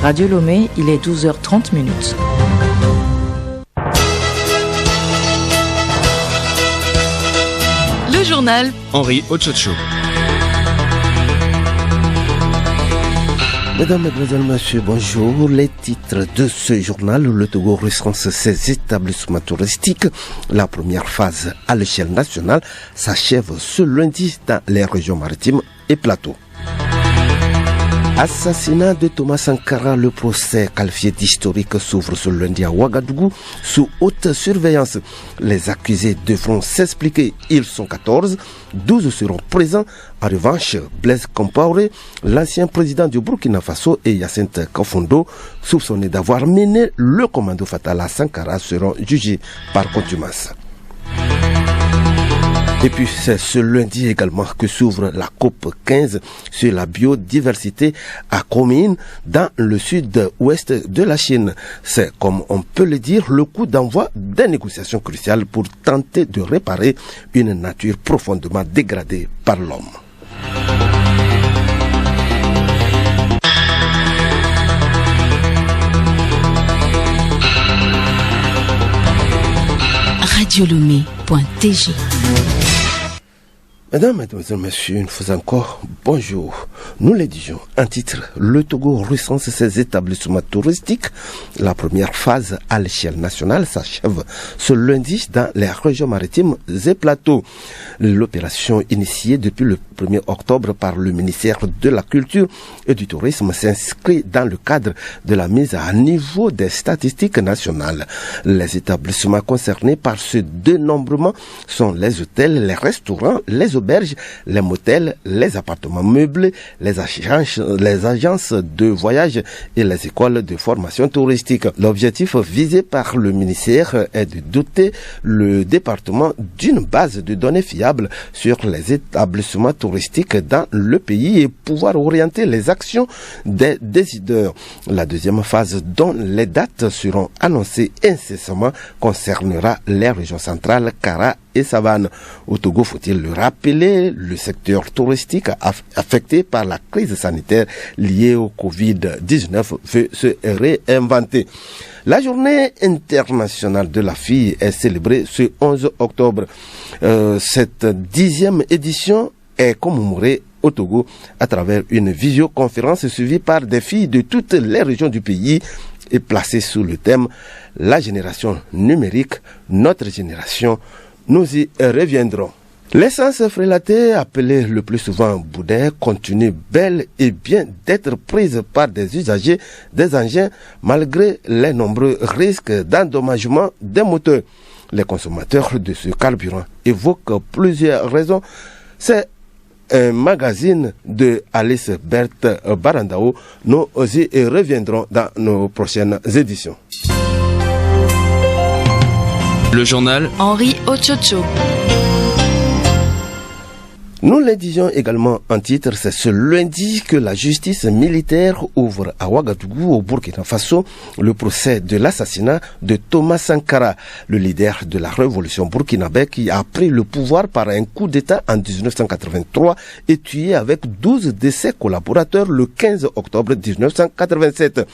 Radio Lomé, il est 12h30 minutes. Le journal Henri Ochocho. Mesdames, Mesdemoiselles, Messieurs, bonjour. Les titres de ce journal: le Togo recense ses établissements touristiques. La première phase à l'échelle nationale s'achève ce lundi dans les régions maritimes et plateaux. Assassinat de Thomas Sankara, le procès qualifié d'historique s'ouvre ce lundi à Ouagadougou sous haute surveillance. Les accusés devront s'expliquer. Ils sont 14, 12 seront présents. En revanche, Blaise Compaoré, l'ancien président du Burkina Faso, et Hyacinthe Kafondo, soupçonnés d'avoir mené le commando fatal à Sankara, seront jugés par contumace. Et puis c'est ce lundi également que s'ouvre la COP 15 sur la biodiversité à Kunming dans le sud-ouest de la Chine. C'est, comme on peut le dire, le coup d'envoi des négociations cruciales pour tenter de réparer une nature profondément dégradée par l'homme. radiolomé.tg. Mesdames, Mesdemoiselles, Messieurs, une fois encore, bonjour. Nous les disons, un titre: le Togo recense ses établissements touristiques. La première phase à l'échelle nationale s'achève ce lundi dans les régions maritimes et plateaux. L'opération initiée depuis le 1er octobre par le ministère de la Culture et du Tourisme s'inscrit dans le cadre de la mise à niveau des statistiques nationales. Les établissements concernés par ce dénombrement sont les hôtels, les restaurants, les auberges, les motels, les appartements meublés, les agences de voyage et les écoles de formation touristique. L'objectif visé par le ministère est de doter le département d'une base de données fiable sur les établissements touristiques dans le pays et pouvoir orienter les actions des décideurs. La deuxième phase, dont les dates seront annoncées incessamment, concernera les régions centrales, Kara et Savane. Au Togo, faut-il le rappeler, le secteur touristique affecté par la crise sanitaire liée au Covid-19 veut se réinventer. La journée internationale de la fille est célébrée ce 11 octobre. Cette 10e édition est commémorée au Togo à travers une visioconférence suivie par des filles de toutes les régions du pays et placée sous le thème « La génération numérique, notre génération ». Nous y reviendrons. L'essence frélatée, appelée le plus souvent boudin, continue bel et bien d'être prise par des usagers des engins malgré les nombreux risques d'endommagement des moteurs. Les consommateurs de ce carburant évoquent plusieurs raisons. C'est un magazine de Alice Berthe Barandao. Nous y reviendrons dans nos prochaines éditions. Le journal Henri Ochocho. Nous le disions également en titre, c'est ce lundi que la justice militaire ouvre à Ouagadougou, au Burkina Faso, le procès de l'assassinat de Thomas Sankara, le leader de la révolution burkinabé qui a pris le pouvoir par un coup d'État en 1983 et tué avec 12 de ses collaborateurs le 15 octobre 1987.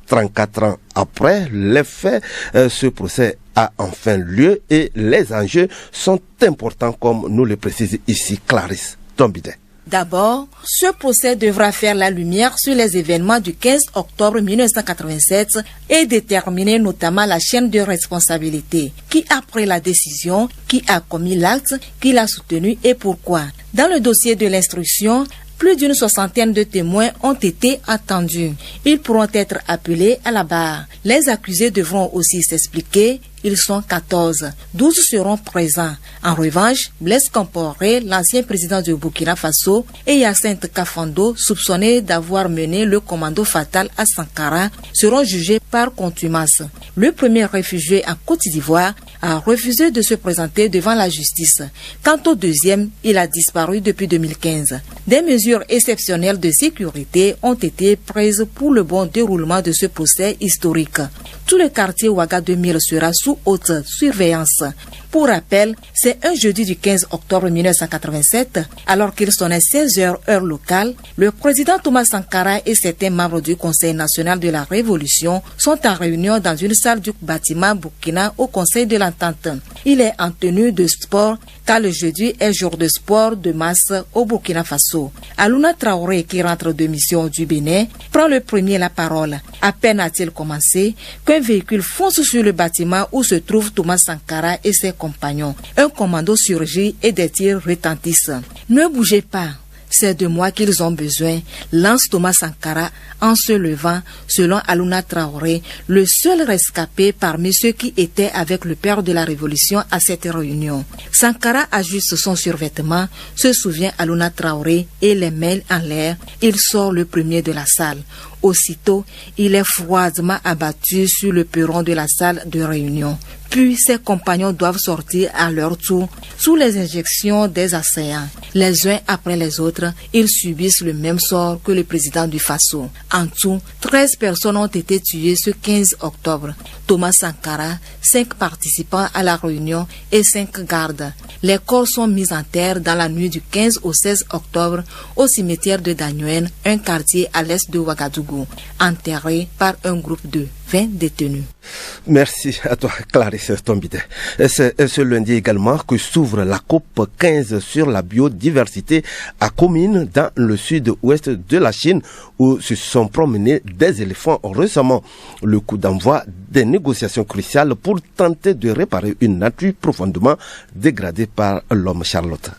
34 ans après les faits, ce procès a enfin lieu et les enjeux sont importants, comme nous le précise ici Clarisse Tombide. D'abord, ce procès devra faire la lumière sur les événements du 15 octobre 1987 et déterminer notamment la chaîne de responsabilité. Qui a pris la décision, qui a commis l'acte, qui l'a soutenu et pourquoi. Dans le dossier de l'instruction, plus d'une soixantaine de témoins ont été entendus. Ils pourront être appelés à la barre. Les accusés devront aussi s'expliquer. Ils sont 14. 12 seront présents. En revanche, Blaise Compaoré, l'ancien président du Burkina Faso, et Hyacinthe Kafondo, soupçonnés d'avoir mené le commando fatal à Sankara, seront jugés par contumace. Le premier réfugié en Côte d'Ivoire a refusé de se présenter devant la justice. Quant au deuxième, il a disparu depuis 2015. Des mesures exceptionnelles de sécurité ont été prises pour le bon déroulement de ce procès historique. Tout le quartier Ouaga 2000 sera sous haute surveillance. Pour rappel, c'est un jeudi du 15 octobre 1987, alors qu'il sonnait 16h heure locale, le président Thomas Sankara et certains membres du Conseil national de la Révolution sont en réunion dans une salle du bâtiment Burkina au Conseil de l'Entente. Il est en tenue de sport car le jeudi est jour de sport de masse au Burkina Faso. Alouna Traoré, qui rentre de mission du Bénin, prend le premier la parole. À peine a-t-il commencé qu'un véhicule fonce sur le bâtiment où se trouvent Thomas Sankara et ses compagnons. Un commando surgit et des tirs retentissent. Ne bougez pas. C'est de moi qu'ils ont besoin, lance Thomas Sankara en se levant, selon Alouna Traoré, le seul rescapé parmi ceux qui étaient avec le père de la Révolution à cette réunion. Sankara ajuste son survêtement, se souvient Alouna Traoré et les mains en l'air, il sort le premier de la salle. Aussitôt, il est froidement abattu sur le perron de la salle de réunion. Puis ses compagnons doivent sortir à leur tour sous les injections des assaillants. Les uns après les autres, ils subissent le même sort que le président du Faso. En tout, 13 personnes ont été tuées ce 15 octobre. Thomas Sankara, 5 participants à la réunion et 5 gardes. Les corps sont mis en terre dans la nuit du 15 au 16 octobre au cimetière de Dagnouen, un quartier à l'est de Ouagadougou, enterrés par un groupe de 20 détenus. Merci à toi, Clarisse Tombide. C'est ce lundi également que s'ouvre la COP 15 sur la biodiversité à Kunming dans le sud-ouest de la Chine où se sont promenés des éléphants récemment. Le coup d'envoi des négociations cruciales pour tenter de réparer une nature profondément dégradée par l'homme. Charlotte.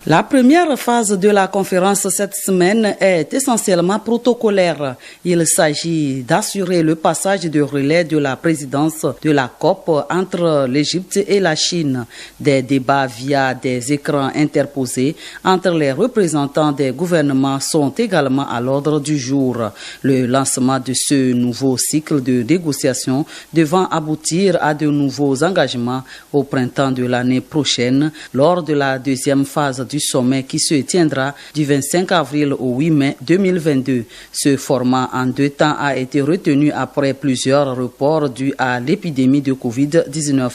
La première phase de la conférence cette semaine est essentiellement protocolaire. Il s'agit d'assurer le passage de relais de la présidence de la COP entre l'Égypte et la Chine. Des débats via des écrans interposés entre les représentants des gouvernements sont également à l'ordre du jour. Le lancement de ce nouveau cycle de négociations devant aboutir à de nouveaux engagements au printemps de l'année prochaine lors de la deuxième phase du sommet qui se tiendra du 25 avril au 8 mai 2022. Ce format en 2 temps a été retenu après plusieurs reports dus à l'épidémie de Covid-19.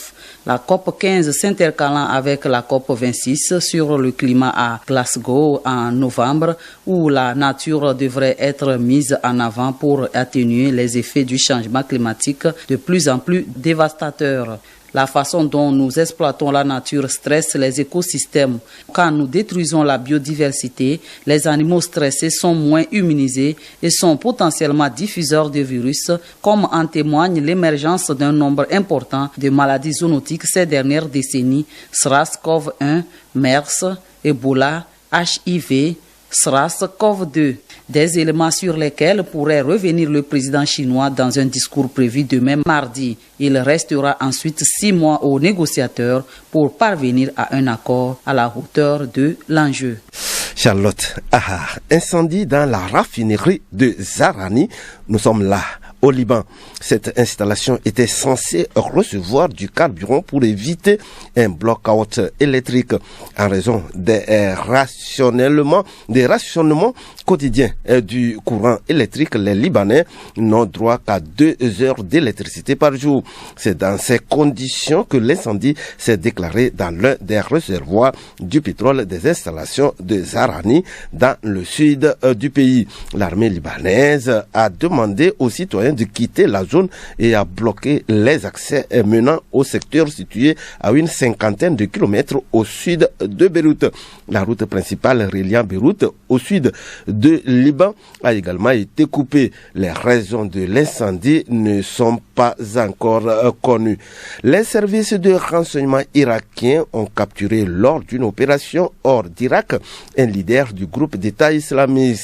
La COP 15 s'intercalant avec la COP 26 sur le climat à Glasgow en novembre, où la nature devrait être mise en avant pour atténuer les effets du changement climatique de plus en plus dévastateurs. La façon dont nous exploitons la nature stresse les écosystèmes. Quand nous détruisons la biodiversité, les animaux stressés sont moins immunisés et sont potentiellement diffuseurs de virus, comme en témoigne l'émergence d'un nombre important de maladies zoonotiques ces dernières décennies, SRAS-CoV-1, MERS, Ebola, HIV, SRAS-CoV-2. Des éléments sur lesquels pourrait revenir le président chinois dans un discours prévu demain mardi. Il restera ensuite 6 mois aux négociateurs pour parvenir à un accord à la hauteur de l'enjeu. Charlotte, incendie dans la raffinerie de Zahrani. Nous sommes là, au Liban. Cette installation était censée recevoir du carburant pour éviter un block-out électrique en raison des rationnements quotidiens du courant électrique. Les Libanais n'ont droit qu'à 2 heures d'électricité par jour. C'est dans ces conditions que l'incendie s'est déclaré dans l'un des réservoirs du pétrole des installations de Zahrani dans le sud du pays. L'armée libanaise a demandé aux citoyens de quitter la zone et a bloqué les accès menant au secteur situé à une 50aine de kilomètres au sud de Beyrouth. La route principale reliant Beyrouth au sud de Liban a également été coupée. Les raisons de l'incendie ne sont pas encore connues. Les services de renseignement irakiens ont capturé lors d'une opération hors d'Irak un leader du groupe d'État islamique.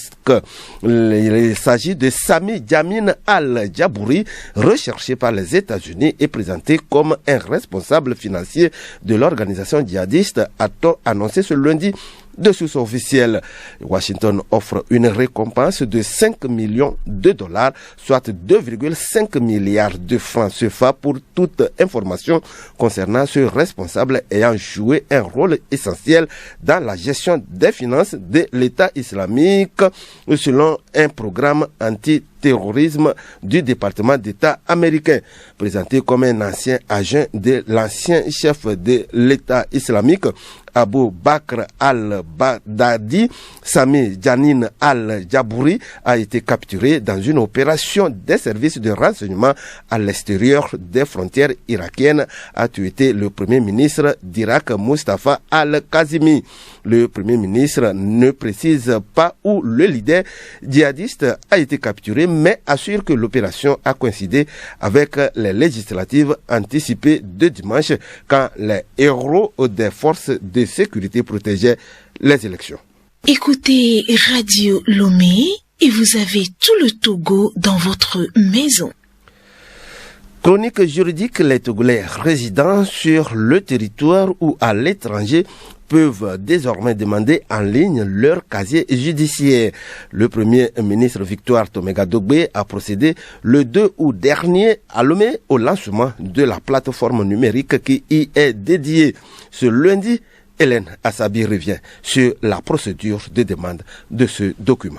Il s'agit de Sami Jamin al-Jabouri, recherché par les États-Unis et présenté comme un responsable financier de l'organisation djihadiste, a-t-on annoncé ce lundi. de sources officielles. Washington offre une récompense de 5 millions de dollars, soit 2,5 milliards de francs CFA pour toute information concernant ce responsable ayant joué un rôle essentiel dans la gestion des finances de l'État islamique selon un programme anti-terrorisme du département d'État américain. Présenté comme un ancien agent de l'ancien chef de l'État islamique, Abu Bakr al-Baghdadi, Sami Janin al-Jabouri a été capturé dans une opération des services de renseignement à l'extérieur des frontières irakiennes, a tué le premier ministre d'Irak, Mustafa al-Kazimi. Le premier ministre ne précise pas où le leader djihadiste a été capturé, mais assure que l'opération a coïncidé avec les législatives anticipées de dimanche, quand les héros des forces de sécurité protégeaient les élections. Écoutez Radio Lomé et vous avez tout le Togo dans votre maison. Chronique juridique, les Togolais résidant sur le territoire ou à l'étranger peuvent désormais demander en ligne leur casier judiciaire. Le premier ministre Victoire Toméga-Dogbe a procédé le 2 août dernier à Lomé au lancement de la plateforme numérique qui y est dédiée. Ce lundi, Hélène Assabi revient sur la procédure de demande de ce document.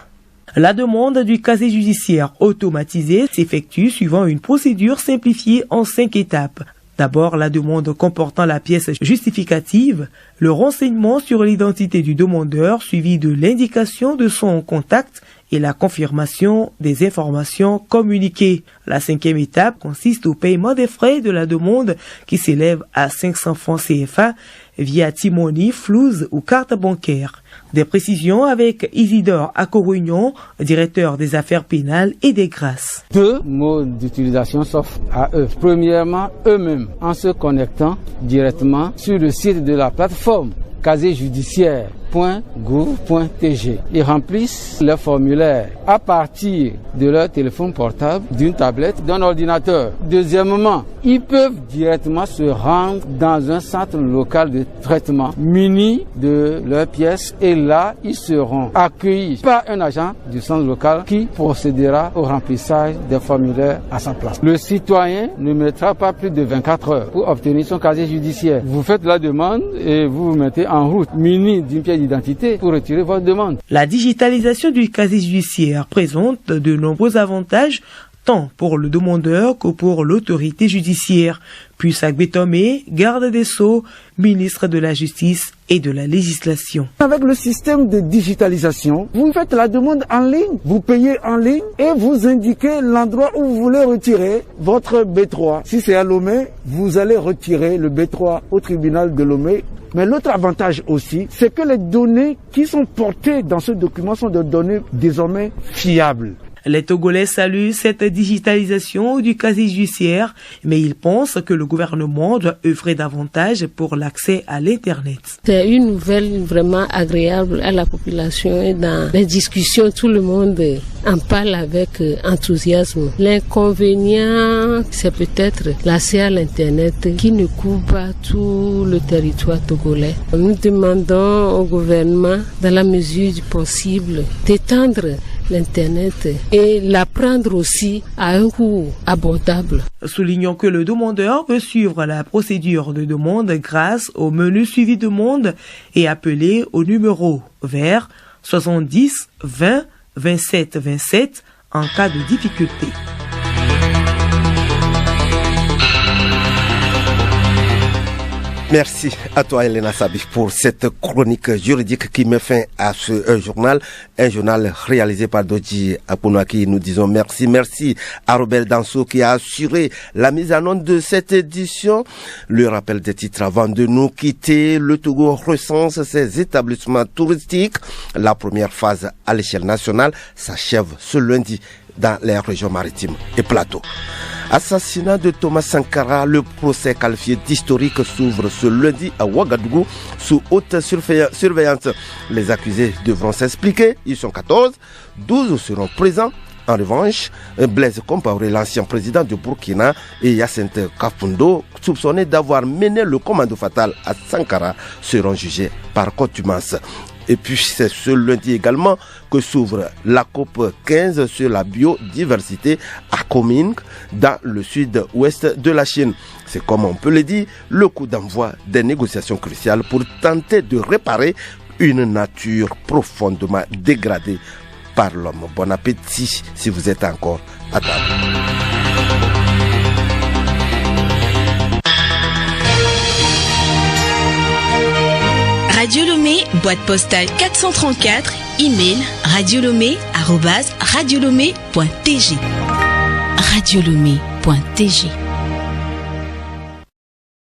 La demande du casier judiciaire automatisé s'effectue suivant une procédure simplifiée en 5 étapes. D'abord, la demande comportant la pièce justificative, le renseignement sur l'identité du demandeur suivi de l'indication de son contact et la confirmation des informations communiquées. La 5e étape consiste au paiement des frais de la demande qui s'élève à 500 francs CFA via Timoni, Flouze ou carte bancaire. Des précisions avec Isidore Akorugnon, directeur des affaires pénales et des grâces. 2 modes d'utilisation s'offrent à eux. Premièrement, eux-mêmes, en se connectant directement sur le site de la plateforme casier-judiciaire.gouv.tg. Ils remplissent le formulaire à partir de leur téléphone portable, d'une tablette, d'un ordinateur. Deuxièmement, ils peuvent directement se rendre dans un centre local de traitement muni de leurs pièces et là, ils seront accueillis par un agent du centre local qui procédera au remplissage des formulaires à sa place. Le citoyen ne mettra pas plus de 24 heures pour obtenir son casier judiciaire. Vous faites la demande et vous vous mettez en route muni d'une pièce d'identité pour retirer votre demande. La digitalisation du casier judiciaire présente de nombreux avantages tant pour le demandeur que pour l'autorité judiciaire. Puis Agbetomé, garde des Sceaux, ministre de la Justice et de la Législation. Avec le système de digitalisation, vous faites la demande en ligne, vous payez en ligne et vous indiquez l'endroit où vous voulez retirer votre B3. Si c'est à Lomé, vous allez retirer le B3 au tribunal de Lomé. Mais l'autre avantage aussi, c'est que les données qui sont portées dans ce document sont des données désormais fiables. Les Togolais saluent cette digitalisation du casier judiciaire, mais ils pensent que le gouvernement doit œuvrer davantage pour l'accès à l'Internet. C'est une nouvelle vraiment agréable à la population et dans les discussions, tout le monde en parle avec enthousiasme. L'inconvénient, c'est peut-être l'accès à l'Internet qui ne couvre pas tout le territoire togolais. Nous demandons au gouvernement, dans la mesure du possible, d'étendre l'Internet et l'apprendre aussi à un coût abordable. Soulignons que le demandeur peut suivre la procédure de demande grâce au menu suivi demande et appeler au numéro vert 70 20 27 27 en cas de difficulté. Merci à toi, Elena Sabi, pour cette chronique juridique qui met fin à ce journal. Un journal réalisé par Doji Apounaki. Nous disons merci. Merci à Robert Danso qui a assuré la mise en onde de cette édition. Le rappel des titres avant de nous quitter. Le Togo recense ses établissements touristiques. La première phase à l'échelle nationale s'achève ce lundi dans les régions maritimes et plateaux. Assassinat de Thomas Sankara, le procès qualifié d'historique s'ouvre ce lundi à Ouagadougou sous haute surveillance. Les accusés devront s'expliquer, ils sont 14, 12 seront présents. En revanche, Blaise Compaoré, l'ancien président du Burkina, et Hyacinthe Kafundo, soupçonnés d'avoir mené le commando fatal à Sankara, seront jugés par contumace. Et puis c'est ce lundi également que s'ouvre la COP 15 sur la biodiversité à Kunming dans le sud-ouest de la Chine. C'est, comme on peut le dire, le coup d'envoi des négociations cruciales pour tenter de réparer une nature profondément dégradée par l'homme. Bon appétit si vous êtes encore à table. Radio Lomé, boîte postale 434, email radiolomé@radiolomé.tg. radiolomé.tg